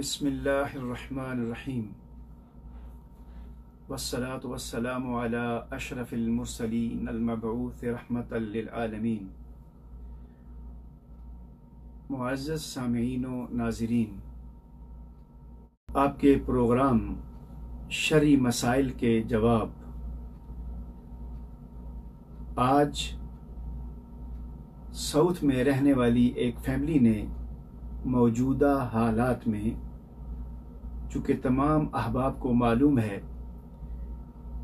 बिस्मिल्लाह अर्रहमान अर्रहीम वस्सलातु वस्सलामु अला अशरफिल मुरसलीन अल-मबऊस रहमतल लिल आलमीन। मुअज़्ज़ज़ सामिईन व नाज़रीन, आपके प्रोग्राम शरई मसाइल के जवाब आज साउथ में रहने वाली एक फैमिली ने मौजूदा हालात में, चूँकि तमाम अहबाब को मालूम है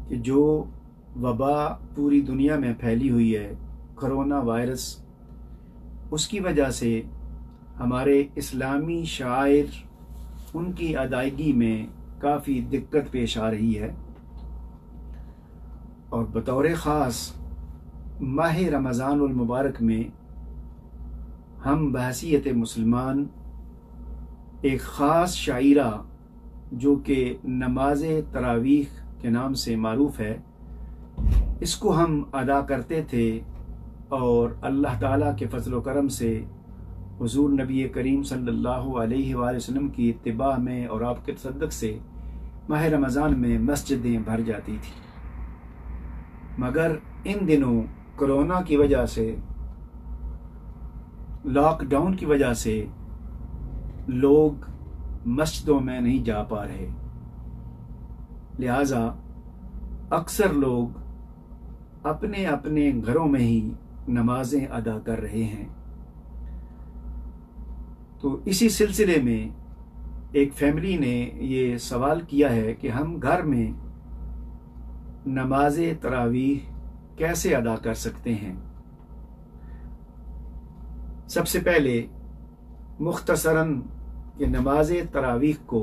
कि जो वबा पूरी दुनिया में फैली हुई है, कोरोना वायरस, उसकी वजह से हमारे इस्लामी शायर उनकी अदायगी में काफ़ी दिक्कत पेश आ रही है। और बतौर ख़ास माह रमज़ानुल मुबारक में हम बहसीयत मुसलमान एक ख़ास शायरा जो कि नमाज तरावीह के नाम से मारूफ़ है, इसको हम अदा करते थे। और अल्लाह ताला के फज़ल व करम से हुज़ूर नबी करीम सल्लल्लाहु अलैहि वसल्लम की इत्तिबा में और आपके तसद्दुक़ से माह रमज़ान में मस्जिदें भर जाती थी। मगर इन दिनों कोरोना की वजह से, लॉकडाउन की वजह से लोग मस्जिदों में नहीं जा पा रहे, लिहाजा अक्सर लोग अपने अपने घरों में ही नमाजें अदा कर रहे हैं। तो इसी सिलसिले में एक फैमिली ने ये सवाल किया है कि हम घर में नमाज तरावीह कैसे अदा कर सकते हैं। सबसे पहले मुख्तसरन कि नमाज तरावीह को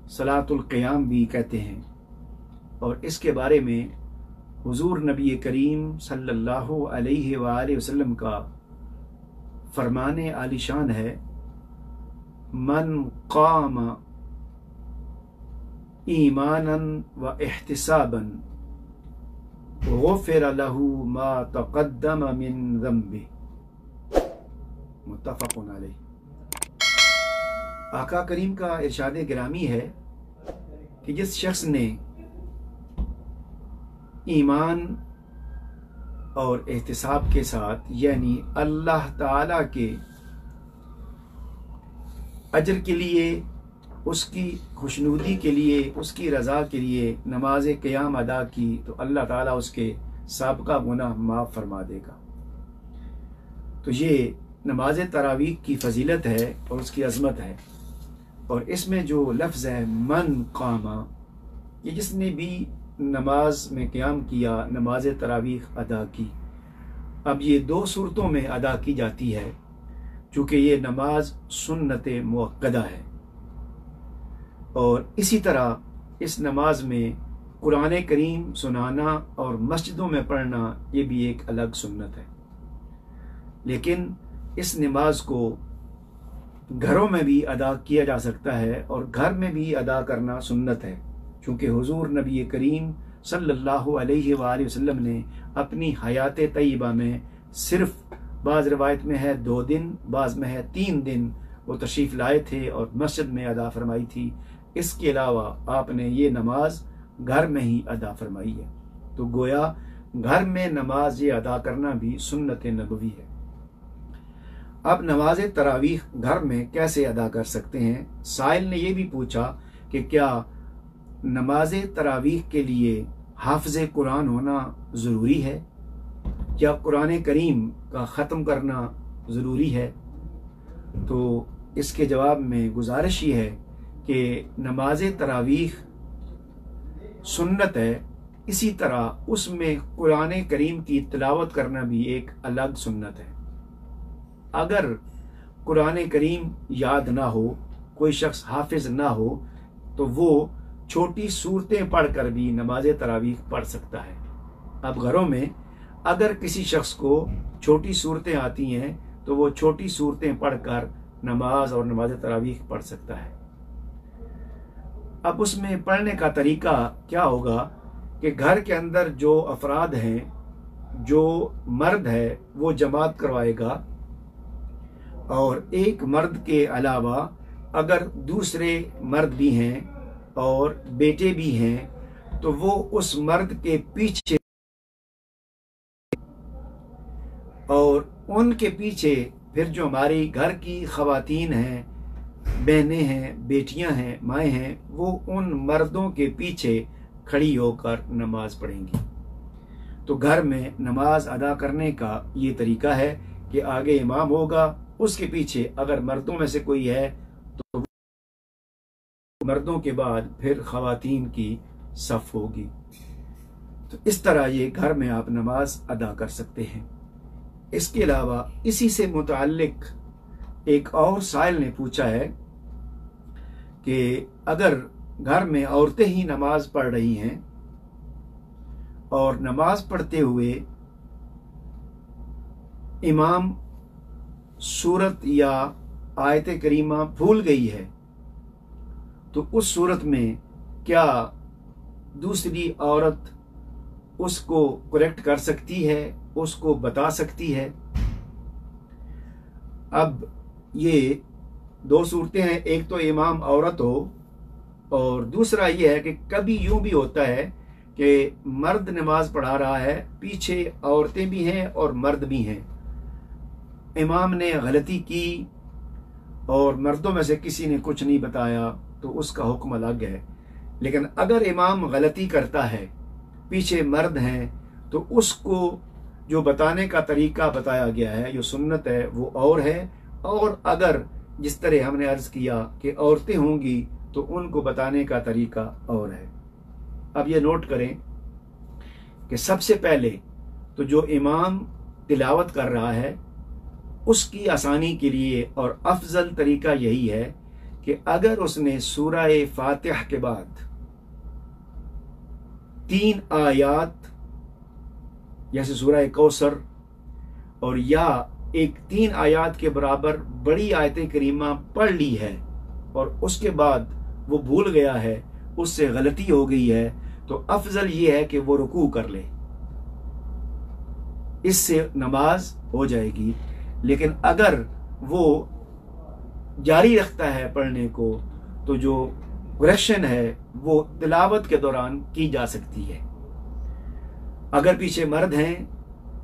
सलातुल क़ियाम भी कहते हैं, और इसके बारे में हुज़ूर नबी करीम सल्लल्लाहु अलैहि वसल्लम का फरमाने आलिशान है, मन क़ाम ईमानन व इहतिसाबन गुफ़िर लहू मा तक़द्दम मिन ज़ंबिही, मुत्तफ़क़ुन अलैह। आका करीम का इरशाद गिरामी है कि जिस शख्स ने ईमान और एहतिसाब के साथ, यानी अल्लाह ताला के अजर के लिए, उसकी खुशनुदी के लिए, उसकी रज़ा के लिए नमाज क़ियाम अदा की, तो अल्लाह ताला उसके साबका गुनाह माफ़ फरमा देगा। तो ये नमाज तरावीह की फजीलत है और उसकी अज़मत है। और इसमें जो लफ्ज़ है मन कामा, ये जिसने भी नमाज में क़याम किया, नमाज तरावीह अदा की। अब ये दो सूरतों में अदा की जाती है, चूँकि ये नमाज सुन्नत मुअक्कदा है। और इसी तरह इस नमाज में कुरान करीम सुनाना और मस्जिदों में पढ़ना, ये भी एक अलग सुन्नत है। लेकिन इस नमाज को घरों में भी अदा किया जा सकता है और घर में भी अदा करना सुन्नत है, क्योंकि हुज़ूर नबी करीम सल्लल्लाहु अलैहि वसल्लम ने अपनी हयात तय्यबा में सिर्फ, बाज़ रिवायत में है 2 दिन, बाज़ में है 3 दिन वो तशरीफ़ लाए थे और मस्जिद में अदा फरमाई थी। इसके अलावा आपने ये नमाज घर में ही अदा फरमाई है। तो गोया घर में नमाज ये अदा करना भी सुन्नत नबवी है। अब नमाज तरावीह घर में कैसे अदा कर सकते हैं। साइल ने यह भी पूछा कि क्या नमाज तरावीह के लिए हाफ़िज़ कुरान होना ज़रूरी है, या कुरान करीम का ख़त्म करना ज़रूरी है। तो इसके जवाब में गुजारिश ये है कि नमाज तरावीह सुन्नत है, इसी तरह उसमें कुरान करीम की तिलावत करना भी एक अलग सुन्नत है। अगर कुरान करीम याद ना हो, कोई शख्स हाफिज ना हो, तो वो छोटी सूरतें पढ़कर भी नमाज तरावीह पढ़ सकता है। अब घरों में अगर किसी शख्स को छोटी सूरतें आती हैं, तो वो छोटी सूरतें पढ़कर नमाज और नमाज तरावीह पढ़ सकता है। अब उसमें पढ़ने का तरीका क्या होगा कि घर के अंदर जो अफराद हैं, जो मर्द है वो जमात करवाएगा, और एक मर्द के अलावा अगर दूसरे मर्द भी हैं और बेटे भी हैं तो वो उस मर्द के पीछे और उनके पीछे फिर जो हमारी घर की ख़वातीन हैं, बहनें हैं, बेटियां हैं, माएँ हैं, वो उन मर्दों के पीछे खड़ी होकर नमाज पढ़ेंगी। तो घर में नमाज अदा करने का ये तरीका है कि आगे इमाम होगा, उसके पीछे अगर मर्दों में से कोई है तो मर्दों के बाद फिर ख़वातीन की सफ़ होगी। तो इस तरह ये घर में आप नमाज अदा कर सकते हैं। इसके अलावा इसी से मुताल्लिक एक और साइल ने पूछा है कि अगर घर में औरतें ही नमाज पढ़ रही हैं और नमाज पढ़ते हुए इमाम सूरत या आयत करीमा भूल गई है तो उस सूरत में क्या दूसरी औरत उसको करेक्ट कर सकती है, उसको बता सकती है? अब ये दो सूरतें हैं, एक तो इमाम औरत हो और दूसरा ये है कि कभी यूं भी होता है कि मर्द नमाज पढ़ा रहा है, पीछे औरतें भी हैं और मर्द भी हैं। इमाम ने गलती की और मर्दों में से किसी ने कुछ नहीं बताया तो उसका हुक्म अलग है। लेकिन अगर इमाम गलती करता है, पीछे मर्द हैं, तो उसको जो बताने का तरीका बताया गया है, जो सुन्नत है, वो और है। और अगर जिस तरह हमने अर्ज किया कि औरतें होंगी तो उनको बताने का तरीका और है। अब ये नोट करें कि सबसे पहले तो जो इमाम तिलावत कर रहा है उसकी आसानी के लिए और अफजल तरीका यही है कि अगर उसने सूरह फातिहा के बाद 3 आयात जैसे सूरह कौसर और या एक 3 आयात के बराबर बड़ी आयत करीमा पढ़ ली है और उसके बाद वो भूल गया है, उससे गलती हो गई है, तो अफजल ये है कि वो रुकू कर ले, इससे नमाज हो जाएगी। लेकिन अगर वो जारी रखता है पढ़ने को तो जो करेक्शन है वो तिलावत के दौरान की जा सकती है। अगर पीछे मर्द हैं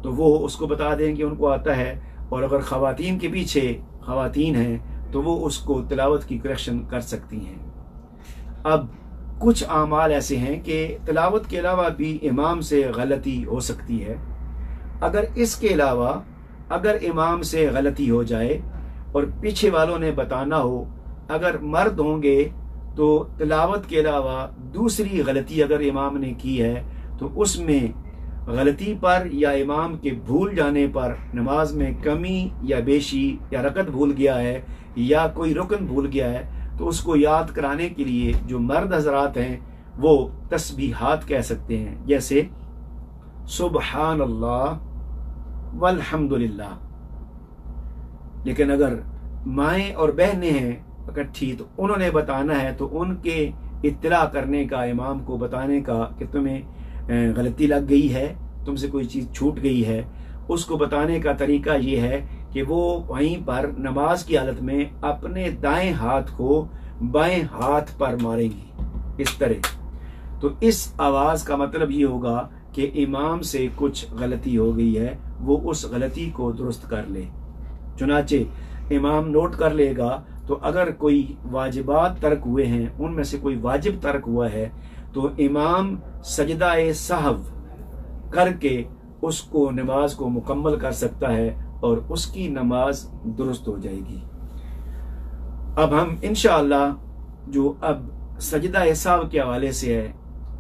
तो वो उसको बता दें कि उनको आता है, और अगर ख़वातीन के पीछे ख़वातीन हैं तो वो उसको तिलावत की करेक्शन कर सकती हैं। अब कुछ आमाल ऐसे हैं कि तिलावत के अलावा भी इमाम से गलती हो सकती है। अगर इसके अलावा अगर इमाम से गलती हो जाए और पीछे वालों ने बताना हो, अगर मर्द होंगे तो तिलावत के अलावा दूसरी गलती अगर इमाम ने की है तो उसमें गलती पर या इमाम के भूल जाने पर, नमाज में कमी या बेशी या रकत भूल गया है या कोई रुकन भूल गया है, तो उसको याद कराने के लिए जो मर्द हजरात हैं वो तस्बीहात कह सकते हैं, जैसे सुबहान अल्लाह वल्हम्दुलिल्लाह। लेकिन अगर माएँ और बहनें हैं इकट्ठी तो उन्होंने बताना है तो उनके इत्तला करने का, इमाम को बताने का कि तुम्हें गलती लग गई है, तुमसे कोई चीज़ छूट गई है, उसको बताने का तरीका ये है कि वो वहीं पर नमाज की हालत में अपने दाएं हाथ को बाएं हाथ पर मारेंगी इस तरह। तो इस आवाज़ का मतलब ये होगा कि इमाम से कुछ गलती हो गई है, वो उस गलती को दुरुस्त कर ले। चुनाचे इमाम नोट कर लेगा, तो अगर कोई वाजिबात तर्क हुए हैं, उनमें से कोई वाजिब तर्क हुआ है, तो इमाम सजदा सहव करके उसको नमाज को मुकम्मल कर सकता है और उसकी नमाज दुरुस्त हो जाएगी। अब हम इंशाअल्लाह जो अब सजदा सहव के हवाले से है,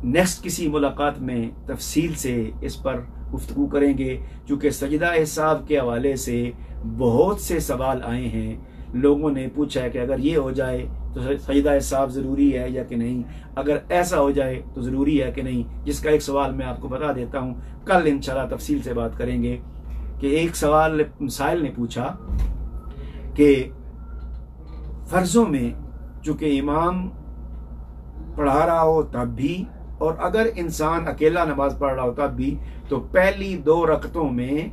नेक्स्ट किसी मुलाकात में तफसील से इस पर गुफ्तगू करेंगे, क्योंकि सजदा सहव के हवाले से बहुत से सवाल आए हैं। लोगों ने पूछा है कि अगर ये हो जाए तो सजदा सहव ज़रूरी है या कि नहीं, अगर ऐसा हो जाए तो ज़रूरी है कि नहीं, जिसका एक सवाल मैं आपको बता देता हूँ। कल इंशाल्लाह तफसील से बात करेंगे कि एक सवाल साहिल ने पूछा कि फ़र्ज़ों में चूँकि इमाम पढ़ा रहा हो तब भी, और अगर इंसान अकेला नमाज पढ़ रहा हो तब भी, तो पहली 2 रकतों में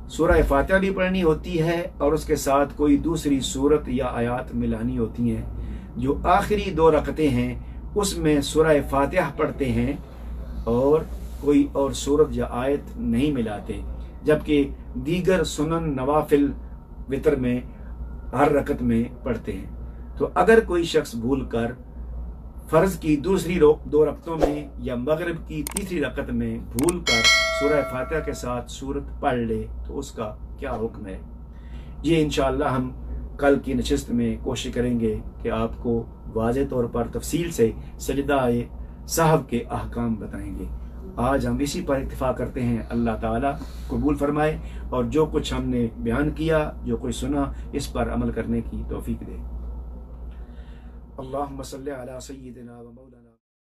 सूरह फातिहा भी पढ़नी होती है और उसके साथ कोई दूसरी सूरत या आयात मिलानी होती हैं। جو آخری 2 رکعتیں ہیں اس میں سورہ فاتحہ پڑھتے ہیں اور کوئی اور سورت یا آیت نہیں ملاتے، جبکہ دیگر سنن نوافل وتر میں ہر رکعت میں پڑھتے ہیں۔ تو اگر کوئی شخص بھول کر فرض کی دوسری 2 رکعتوں میں یا مغرب کی تیسری رکعت میں بھول کر سورہ فاتحہ کے ساتھ سورت پڑھ لے تو اس کا کیا حکم ہے؟ یہ انشاءاللہ ہم کل کی نشست میں کوشش کریں گے کہ آپ کو واضح طور پر تفصیل سے سجدہ سہو کے احکام بتائیں گے۔ آج ہم اسی پر اکتفا کرتے ہیں۔ اللہ تعالیٰ قبول فرمائے اور جو کچھ ہم نے بیان کیا، جو کچھ سنا، اس پر عمل کرنے کی توفیق دے۔ اللہم صلی علی سیدنا و مولانا